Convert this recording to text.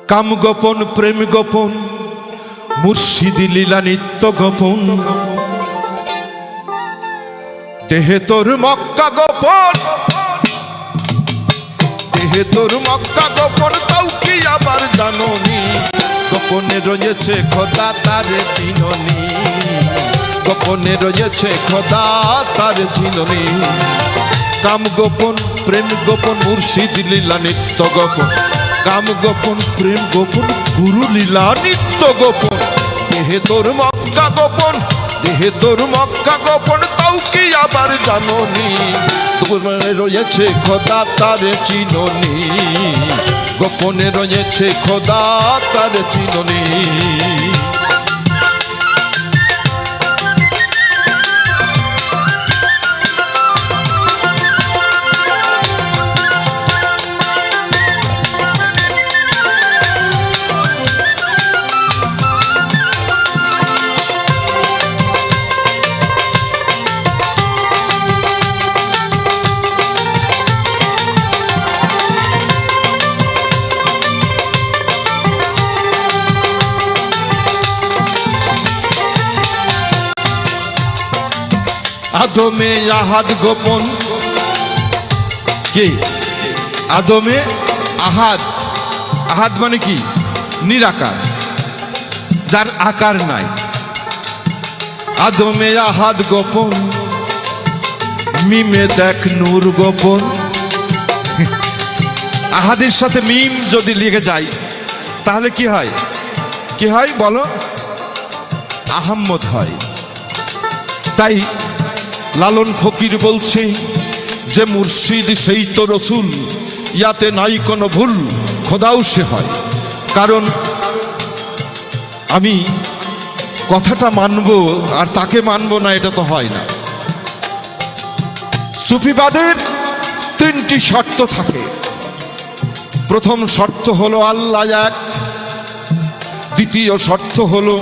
কাম গোপন প্রেম গোপন মুর্শিদি লীলা নিত্য গোপন দেহে তোর মক্কা গোপন দেহে তোর মক্কা গোপন তাও কি আবার জানোনি গোপনে রয়েছে খোদা তার চিননি গোপনে রয়েছে খোদা তার চিননি কাম গোপন প্রেম গোপন মুর্শিদ লীলা নিত্য গোপন কাম গোপন প্রেম গোপন গুরু লীলা নিত্য গোপন দেহে তোর মক্কা গোপন দেহে তোর মক্কা গোপন তাও কি আবার জানোনি গোপনে রয়েছে খোদা তার চিননি গোপনে রয়েছে খোদা তার চিননি আদমে আহাদ গোপন কি আদমে আহাদ আহাদ মানে কি নিরাকার যার আকার নাই আদমে আহাদ গোপন মিমে দেখ নূর গোপন আহাদের সাথে মিম যদি লেগে যায় তাহলে কি হয় বলো আহম্মদ হয় তাই লালন ফকির বলছে যে মুর্শিদ সেই তো রসুল ইয়াতে নাই কোনো ভুল খোদাও সে হয় কারণ আমি কথাটা মানব আর তাকে মানব না এটা তো হয় না সুফিবাদের তিনটি শর্ত থাকে প্রথম শর্ত হলো আল্লাহ এক দ্বিতীয় শর্ত হলো